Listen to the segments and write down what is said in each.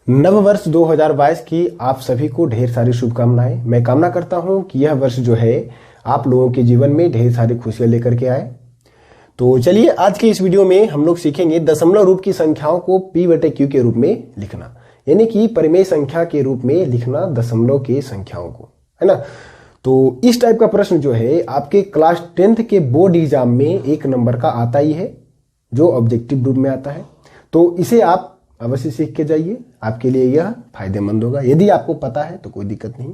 नववर्ष 2022 की आप सभी को ढेर सारी शुभकामनाएं। मैं कामना करता हूं कि यह वर्ष जो है आप लोगों के जीवन में ढेर सारी खुशियां लेकर के आए। तो चलिए आज के इस वीडियो में हम लोग सीखेंगे दशमलव रूप की संख्याओं को p/q के रूप में लिखना, यानी कि परिमेय संख्या के रूप में लिखना दशमलव के संख्याओं को, है ना। तो इस टाइप का प्रश्न जो है आपके क्लास 10th के बोर्ड एग्जाम में 1 नंबर का आता ही है, जो ऑब्जेक्टिव रूप में आता है। तो इसे आप अवश्य सीख के जाइए, आपके लिए यह फायदेमंद होगा। यदि आपको पता है तो कोई दिक्कत नहीं।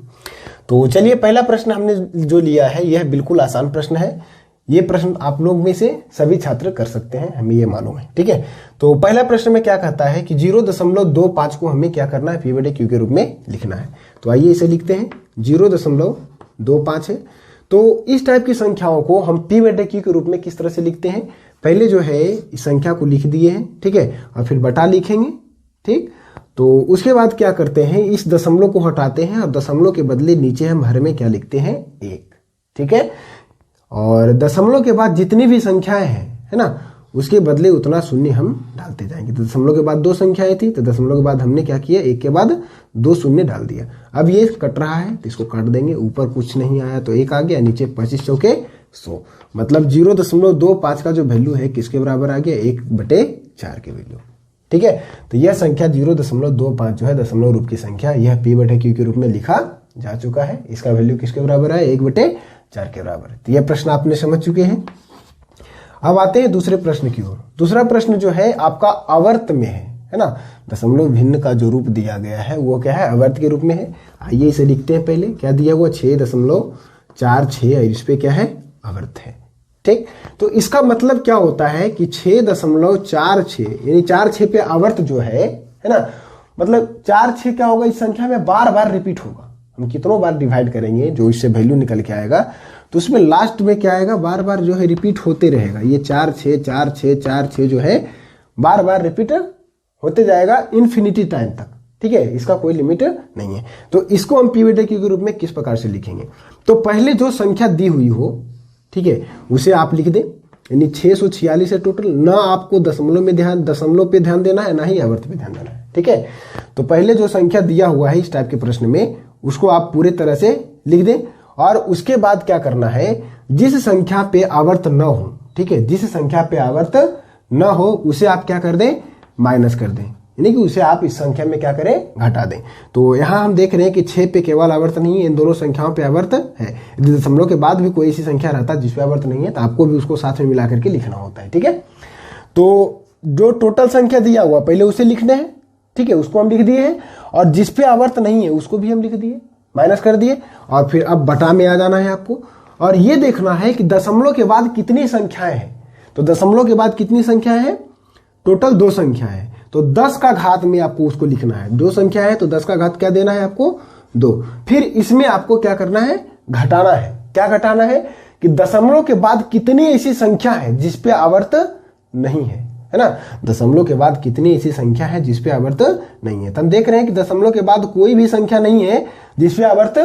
तो चलिए पहला प्रश्न हमने जो लिया है यह बिल्कुल आसान प्रश्न है। ये प्रश्न आप लोग में से सभी छात्र कर सकते हैं, हमें ये मालूम है, ठीक है। तो पहला प्रश्न में क्या कहता है कि 0.25 को हमें क्या करना है, p/q के रूप में लिखना है। तो आइए इसे लिखते हैं, 0.25 है। तो इस टाइप की संख्याओं को हम p/q के रूप में किस तरह से लिखते हैं, पहले जो है इस संख्या को लिख दिए हैं, ठीक है, और फिर बटा लिखेंगे, ठीक। तो उसके बाद क्या करते हैं, इस दशमलव को हटाते हैं और दशमलव के बदले नीचे हम हर में क्या लिखते हैं, 1, ठीक है। और दशमलव के बाद जितनी भी संख्याएं हैं, है ना, उसके बदले उतना शून्य हम डालते जाएंगे। तो दशमलव के बाद 2 संख्याएं थी, तो दशमलव के बाद हमने क्या किया, 1 के बाद 2 शून्य डाल दिया। अब ये कट रहा है तो इसको काट देंगे, ऊपर कुछ नहीं आया तो 1 आ गया, नीचे 25 चौके 100, मतलब 0.25 का जो वैल्यू है किसके बराबर आ गया, 1/4 के वैल्यू, ठीक है। तो यह संख्या 0.25 जो है दशमलव रूप की संख्या, यह p/q के रूप में लिखा जा चुका है। इसका वैल्यू किसके बराबर है, 1/4 के बराबर है। तो यह प्रश्न आपने समझ चुके हैं। अब आते हैं दूसरे प्रश्न की ओर। दूसरा प्रश्न जो है आपका आवर्त में है ना। दशमलव भिन्न का जो रूप दिया गया है वो क्या है, आवर्त के रूप में है। आइए इसे लिखते हैं। पहले क्या दिया हुआ, 6.46, इस पे क्या है, आवर्त है, ठीक। तो इसका मतलब क्या होता है कि 6.46 यानी 4/6 पे आवर्त जो है ना, मतलब 4/6 क्या होगा, इस संख्या में बार बार रिपीट होगा। हम कितनों बार डिवाइड करेंगे जो इससे वैल्यू निकल के आएगा, तो उसमें लास्ट में क्या आएगा, बार बार जो है रिपीट होते रहेगा। ये 4/6 4/6 4/6 जो है बार बार रिपीट होते जाएगा इन्फिनिटी टाइम तक, ठीक है। इसका कोई लिमिट नहीं है। तो इसको हम p/q के रूप में किस प्रकार से लिखेंगे, तो पहले जो संख्या दी हुई हो, ठीक है, उसे आप लिख दें, यानी 646 है टोटल। ना आपको दशमलव पे ध्यान देना है, ना ही आवर्त पे ध्यान देना है, ठीक है। तो पहले जो संख्या दिया हुआ है इस टाइप के प्रश्न में, उसको आप पूरे तरह से लिख दें। और उसके बाद क्या करना है, जिस संख्या पे आवर्त न हो, ठीक है, जिस संख्या पे आवर्त न हो उसे आप क्या कर दें, माइनस कर दें, यानी कि उसे आप इस संख्या में क्या करें, घटा दें। तो यहां हम देख रहे हैं कि 6 पे केवल आवर्त नहीं है, इन दोनों संख्याओं पे आवर्त है। यदि दशमलव के बाद भी कोई ऐसी संख्या रहता है जिसपे आवर्त नहीं है, तो आपको भी उसको साथ में मिला करके लिखना होता है, ठीक है। तो जो टोटल संख्या दिया हुआ पहले उसे लिखना है, ठीक है, उसको हम लिख दिए हैं। और जिसपे आवर्त नहीं है उसको भी हम लिख दिए, माइनस कर दिए। और फिर अब बटा में आ जाना है आपको, और ये देखना है कि दशमलव के बाद कितनी संख्याएं हैं। तो दशमलव के बाद कितनी संख्याएं हैं, टोटल 2 संख्या है। तो 10 का घात में आपको उसको लिखना है, 2 संख्या है तो 10 का घात क्या देना है आपको, 2। फिर इसमें आपको क्या करना है, घटाना है। क्या घटाना है कि दशमलव के बाद कितनी ऐसी संख्या है जिसपे आवर्त नहीं है ना। दशमलव के बाद कितनी ऐसी संख्या है जिसपे आवर्त नहीं है। तो हम देख रहे हैं कि दशमलव के बाद कोई भी संख्या नहीं है जिसपे आवर्त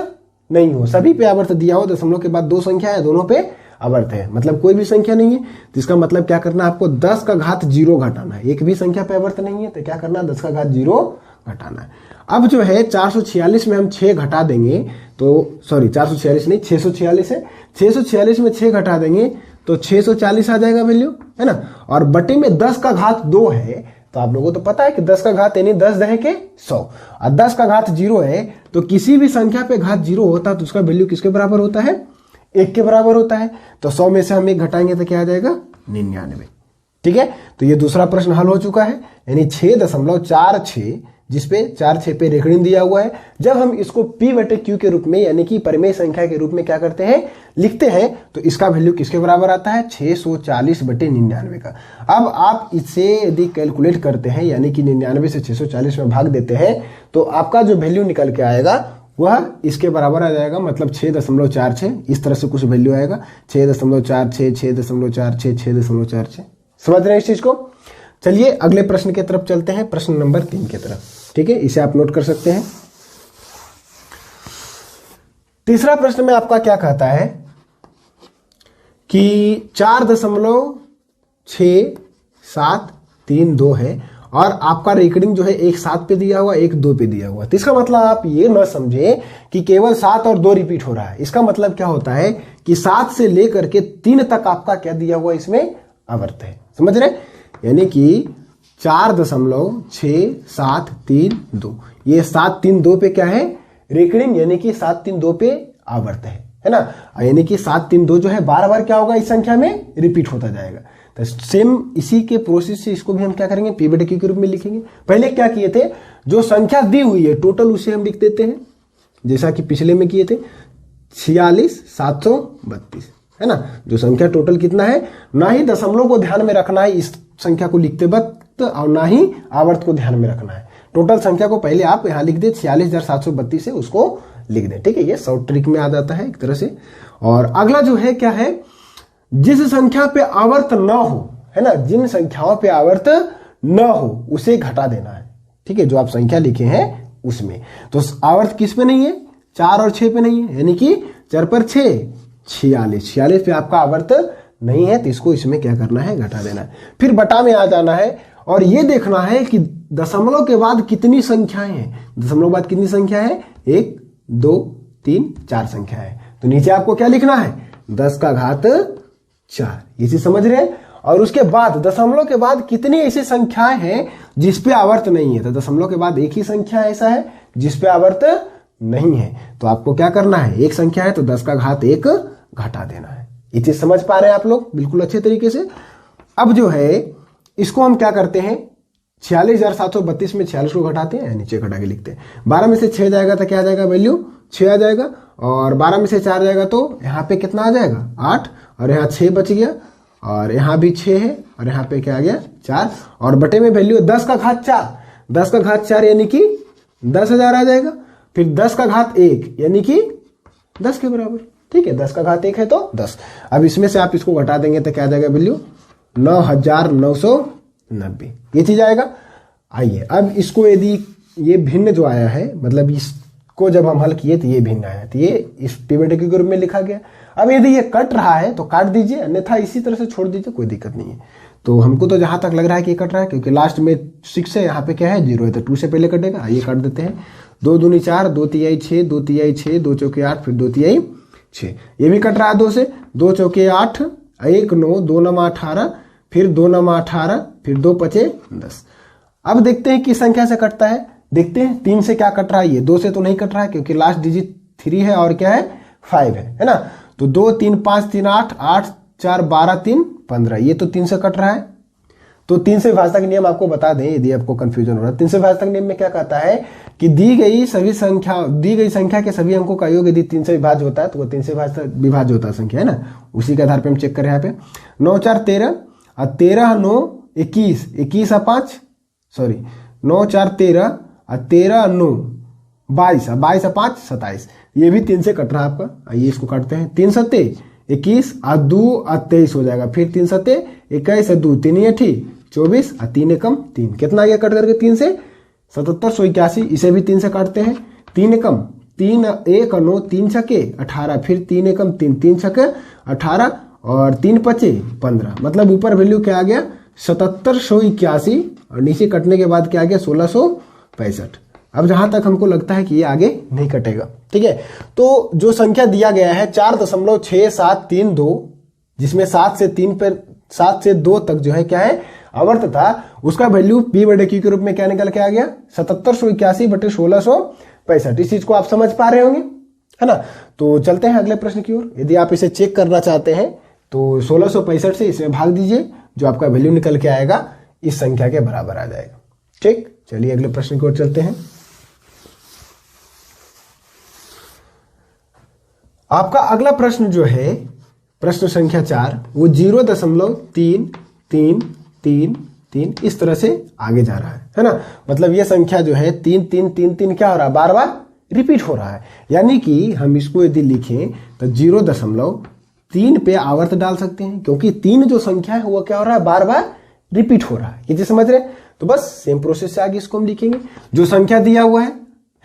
नहीं हो, सभी पे आवर्त दिया हो। दशमलव के बाद 2 संख्या है, दोनों पे आवर्त है, मतलब कोई भी संख्या नहीं है। तो इसका मतलब क्या करना है आपको, 10 का घात 0 घटाना है। एक भी संख्या पे आवर्त नहीं है तो क्या करना है, 10 का घात 0 घटाना है। अब जो है 446 में हम 6 घटा देंगे, तो सॉरी 446 नहीं 646 है, 646 में 6 घटा देंगे तो 640 आ जाएगा वैल्यू, है ना। और बटे में 10 का घात 2 है, तो आप लोगों को तो पता है कि 10 का घात यानी 10 दहे के 100, और 10 का घात 0 है। तो किसी भी संख्या पे घात 0 होता है तो उसका वैल्यू किसके बराबर होता है, 1 के बराबर होता है। तो 100 में से हम 1 घटाएंगे तो क्या आ जाएगा, 99, ठीक है। तो ये दूसरा प्रश्न हल हो चुका है, यानी 6.46 जिसपे 4/6 पे रेखिण दिया हुआ है। जब हम इसको p/q के रूप में यानी कि परिमेय संख्या के रूप में क्या करते हैं, लिखते हैं, तो इसका वैल्यू किसके बराबर आता है, 640/99 का। अब आप इसे यदि कैलकुलेट करते हैं, यानी कि 99 से 640 में भाग देते हैं, तो आपका जो वैल्यू निकल के आएगा वह इसके बराबर आ जाएगा, मतलब 6.46। इस तरह से कुछ वैल्यू आएगा, 6.46 6.46 6.46। समझ रहे हैं इस चीज को। चलिए अगले प्रश्न की तरफ चलते हैं, प्रश्न नंबर 3 की तरफ, ठीक है, इसे आप नोट कर सकते हैं। तीसरा प्रश्न में आपका क्या कहता है कि 4.6732 है और आपका रेकरिंग जो है एक 7 पे दिया हुआ, एक 2 पे दिया हुआ। तो इसका मतलब आप ये न समझे कि केवल 7 और 2 रिपीट हो रहा है। इसका मतलब क्या होता है कि 7 से लेकर के 3 तक आपका क्या दिया हुआ इसमें आवर्त है, समझ रहे? यानी कि 4.673 ये 732 पे क्या है रेकरिंग, यानी कि 732 पे आवर्त है ना। यानी कि 732 जो है बार बार क्या होगा इस संख्या में रिपीट होता जाएगा। तो सेम इसी के प्रोसेस से इसको भी हम क्या करेंगे पी बटे क्यू के रूप में लिखेंगे। पहले क्या किए थे, जो संख्या दी हुई है टोटल उसे हम लिख देते हैं जैसा कि पिछले में किए थे 46,732 है ना। जो संख्या टोटल कितना है, ना ही दशमलव को ध्यान में रखना है इस संख्या को लिखते वक्त और ना ही आवर्त को ध्यान में रखना है। टोटल संख्या को पहले आप यहां लिख दे 46,732 है उसको लिख दे, ठीक है। ये शॉर्ट ट्रिक में आ जाता है एक तरह से। और अगला जो है क्या है, जिस संख्या पे आवर्त ना हो, है ना, जिन संख्याओं पे आवर्त न हो उसे घटा देना है, ठीक है। जो आप संख्या लिखे हैं उसमें तो आवर्त किस पे नहीं है, 4 और 6 पे नहीं है, यानी कि 4 पर 6 46 पे आपका आवर्त नहीं है, तो इसको इसमें क्या करना है घटा देना है। फिर बटा में आ जाना है और ये देखना है कि दशमलव के बाद कितनी संख्याएं हैं। दशमलव के बाद कितनी संख्या है, 1 2 3 4 संख्या है। तो नीचे आपको क्या लिखना है 10 का घात 4, ये चीज समझ रहे हैं। और उसके बाद दशमलव के बाद कितनी ऐसी संख्याएं हैं जिसपे आवर्त नहीं है। तो दशमलव के बाद एक ही संख्या ऐसा है जिसपे आवर्त नहीं है, तो आपको क्या करना है, एक संख्या है तो 10 का घात 1 घटा देना है। ये चीज समझ पा रहे हैं आप लोग बिल्कुल अच्छे तरीके से। अब जो है इसको हम क्या करते हैं 46,732 में 46 को घटाते हैं, नीचे घटा के लिखते हैं। 12 में से 6 जाएगा तो क्या आ जाएगा वैल्यू 6 आ जाएगा, और 12 में से 4 जाएगा तो यहाँ पे कितना आ जाएगा 8, और यहाँ 6 बच गया, और यहाँ भी 6 है, और यहाँ पे क्या आ गया 4, और बटे में वैल्यू 10 का घात 4, 10 का घात 4 यानी कि 10,000 आ जाएगा। फिर 10 का घात 1 यानी कि 10 के बराबर, ठीक है। 10 का घात 1 है तो 10। अब इसमें से आप इसको घटा देंगे तो क्या आ जाएगा वैल्यू 9,990, ये चीज आएगा। आइए अब इसको यदि ये भिन्न जो आया है, मतलब इसको जब हम हल किए तो ये भिन्न आया, तो ये इस पिवट के रूप में लिखा गया। अब यदि ये कट रहा है तो काट दीजिए, अन्यथा इसी तरह से छोड़ दीजिए, कोई दिक्कत नहीं है। तो हमको तो जहां तक लग रहा है कि ये कट रहा है, क्योंकि लास्ट में 6 है, यहाँ पे क्या है 0 है, तो 2 से पहले कटेगा। ये काट देते हैं, 2 दूनी 4, 2 तिहाई 6, 2 तिहाई 6, 2 चौके 8, फिर 2 तिहाई 6, ये भी कट रहा है 2 से, 2 चौके 8, 1 9, 2 9 18, फिर 2 9 18, फिर 2 5 10। अब देखते हैं किस संख्या से कटता है, देखते हैं 3 से क्या कट रहा है। ये 2 से तो नहीं कट रहा है क्योंकि लास्ट डिजिट 3 है और क्या है 5 है ना। तो 2 3 5 3 8, 8 4 12 3 15, ये तो 3 से कट रहा है। तो 3 से विभाजन का नियम आपको बता दें यदि आपको कंफ्यूजन हो रहा है। 3 से विभाजन का नियम में क्या कहता है कि दी गई संख्या के सभी अंकों का योग यदि 3 से विभाज्य होता है तो वो 3 से विभाज्य होता है संख्या, है ना। उसी के आधार पर हम चेक करें यहाँ पे 9 4 13 और 13 9 21, 21 और 5 सॉरी 9 4 13 और 13 9 22, 22 और 5 27, ये भी 3 से कट रहा है आपका। आइए इसको काटते हैं, 3 सत्ते 21 और 2 और 23 हो जाएगा, फिर 3 सत्ते 21 और 2 3 8 24 और 3 एकम 3, कितना आ गया कट करके 3 से 7781, इसे भी 3 से काटते हैं। 3 एकम 3 1 9 3 छके 18, फिर 3 एकम 3 3 छके 18 और 3 पचे 15, मतलब ऊपर वैल्यू क्या आ गया 7781 और नीचे कटने के बाद क्या आ गया 1665। अब जहां तक हमको लगता है कि ये आगे नहीं कटेगा, ठीक है। तो जो संख्या दिया गया है 4.6732, जिसमें 7 से 2 तक जो है क्या है आवर्त था, उसका वैल्यू पी बटे क्यू के रूप में क्या निकल के आ गया 7781 बटे 1665। इस चीज को आप समझ पा रहे होंगे, है ना। तो चलते हैं अगले प्रश्न की ओर। यदि आप इसे चेक करना चाहते हैं तो 1665 से इसमें भाग दीजिए, जो आपका वैल्यू निकल के आएगा इस संख्या के बराबर आ जाएगा, ठीक। चलिए अगले प्रश्न की ओर चलते हैं। आपका अगला प्रश्न जो है प्रश्न संख्या 4, वो 0.33333 इस तरह से आगे जा रहा है ना। मतलब ये संख्या जो है 3 3 3 3 क्या हो रहा है बार बार रिपीट हो रहा है। यानी कि हम इसको यदि लिखें तो 0.3 पे आवर्त डाल सकते हैं, क्योंकि 3 जो संख्या है वो क्या हो रहा है बार बार रिपीट हो रहा है। ये चीज समझ रहे हैं। तो बस सेम प्रोसेस से आगे इसको हम लिखेंगे। जो संख्या दिया हुआ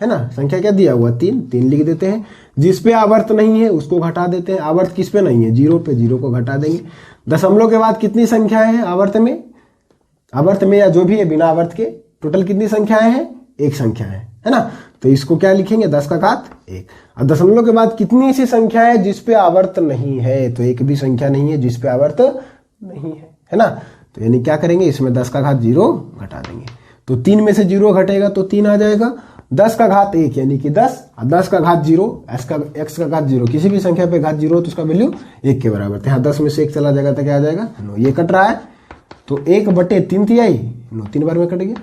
है ना, संख्या क्या दिया हुआ 3 लिख देते हैं। जिस पे आवर्त नहीं है उसको घटा देते हैं। आवर्त किस पे नहीं है 0 पे, 0 को घटा देंगे। दशमलव के बाद कितनी संख्याएं हैं आवर्त में आवर्त में या जो भी है बिना आवर्त के टोटल कितनी संख्याएं हैं? एक संख्या है ना। तो इसको क्या लिखेंगे? 10 का घात 1। और दशमलव के बाद कितनी ऐसी संख्या है जिस पे आवर्त नहीं है? तो एक भी संख्या नहीं है जिस पे आवर्त नहीं है ना। तो यानी क्या करेंगे, इसमें 10 का घात 0 घटा देंगे। तो 3 में से 0 घटेगा तो 3 आ जाएगा। 10 का घात 1 यानी कि 10, और 10 का घात 0, x का घात 0, किसी भी संख्या पे घात 0 तो उसका वैल्यू 1 के बराबर। तो यहाँ 10 में से 1 चला जाएगा तो क्या आ जाएगा? 9। ये कट रहा है तो 1/3 तिहाई 9 3 बार में कट गया।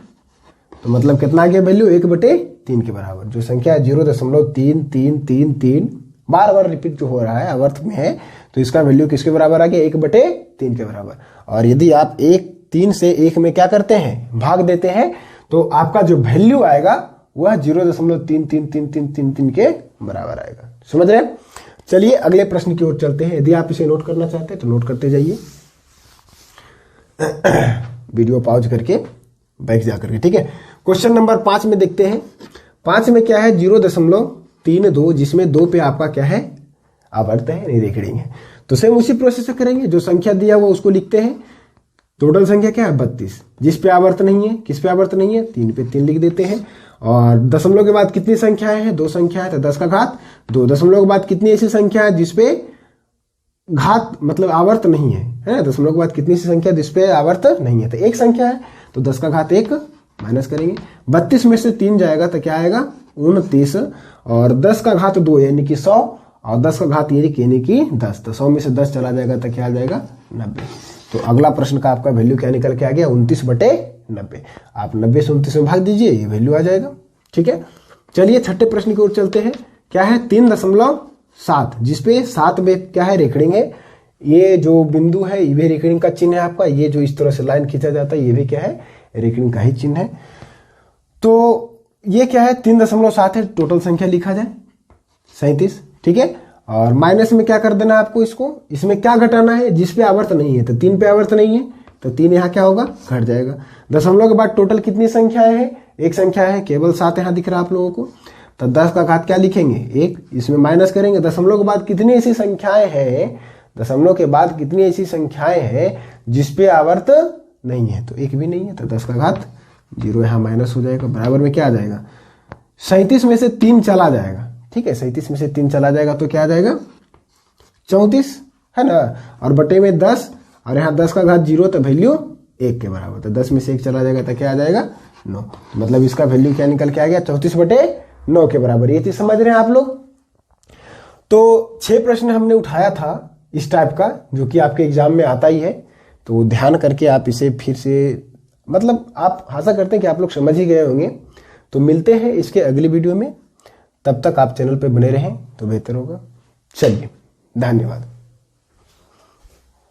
तो मतलब कितना आ गया वैल्यू? 1/3 के बराबर। जो संख्या 0.3333 बार बार रिपीट जो हो रहा है आवर्त में है, तो इसका वैल्यू किसके बराबर आ गया? 1/3 के बराबर। और यदि आप 3 से 1 में क्या करते हैं? भाग देते हैं, तो आपका जो वैल्यू आएगा वह 0.33333 के बराबर आएगा। समझ रहे हैं? चलिए अगले प्रश्न की ओर चलते हैं। यदि आप इसे नोट करना चाहते हैं तो नोट करते जाइए, वीडियो पॉज करके बैठ जा करके, ठीक है। क्वेश्चन नंबर 5 में देखते हैं। 5 में क्या है? 0.32, जिसमें 2 पे आपका क्या है? आवर्त है, नहीं रेखिड़िंग है। तो सेम उसी प्रोसेस से करेंगे, जो संख्या दिया वो उसको लिखते हैं। टोटल संख्या क्या है? 32, जिस पे आवर्त नहीं है। किस पे आवर्त नहीं है? 3 पे 3 लिख देते हैं। और दशमलव के बाद कितनी संख्याएं हैं? 2 संख्या है, तो 10 का घात 2। दशमलव के बाद कितनी ऐसी संख्या है जिसपे घात मतलब आवर्त नहीं है? दशमलव के बाद कितनी सी संख्या जिसपे आवर्त नहीं है? तो एक संख्या है, तो 10 का घात 1 माइनस करेंगे। 32 में से 3 जाएगा तो क्या आएगा? 29। और 10 का घात 2 यानी कि 100, और 10 का घात 1 यानी कि 10। तो 100 में से 10 चला जाएगा तो क्या आ जाएगा? 90। तो अगला प्रश्न का आपका वैल्यू क्या निकल के आ गया? 29/90। आप 90 से 29 में भाग दीजिए, ये वैल्यू आ जाएगा। ठीक है, चलिए छठे प्रश्न की ओर चलते हैं। क्या है? 3.7, जिसपे 7 में क्या है? रेखिड़िंग है। ये जो बिंदु है ये भी रेखिड़िंग का चिन्ह है आपका। ये जो इस तरह से लाइन खींचा जाता है ये भी क्या है? रेखिड़िंग का ही चिन्ह है। तो ये क्या है? 3.7 है। टोटल संख्या लिखा जाए 37, ठीक है। और माइनस में क्या कर देना है आपको? इसमें क्या घटाना है? जिस पे आवर्त नहीं है, तो 3 पे आवर्त नहीं है तो 3 यहाँ क्या होगा? घट जाएगा। दशमलव के बाद टोटल कितनी संख्याएं हैं? एक संख्या है, केवल 7 यहाँ दिख रहा है आप लोगों को। तो 10 का घात क्या लिखेंगे? 1। इसमें माइनस करेंगे। दशमलव के बाद कितनी ऐसी संख्याएं हैं? दशमलव के बाद कितनी ऐसी संख्याएं हैं जिसपे आवर्त नहीं है? तो एक भी नहीं है, तो 10 का घात 0 यहाँ माइनस हो जाएगा। बराबर में क्या आ जाएगा? 37 में से 3 चला जाएगा, ठीक है। 37 में से 3 चला जाएगा तो क्या आ जाएगा? 34, है ना। और बटे में 10, और यहाँ 10 का घात 0 तो वैल्यू 1 के बराबर। तो 10 में से 1 चला जाएगा तो क्या आ जाएगा? 9। तो मतलब इसका वैल्यू क्या निकल के आ गया? 34/9 के बराबर। ये चीज समझ रहे हैं आप लोग? तो 6 प्रश्न हमने उठाया था इस टाइप का, जो कि आपके एग्जाम में आता ही है। तो ध्यान करके आप इसे फिर से, मतलब आप आशा करते हैं कि आप लोग समझ ही गए होंगे। तो मिलते हैं इसके अगली वीडियो में, तब तक आप चैनल पर बने रहें तो बेहतर होगा। चलिए, धन्यवाद।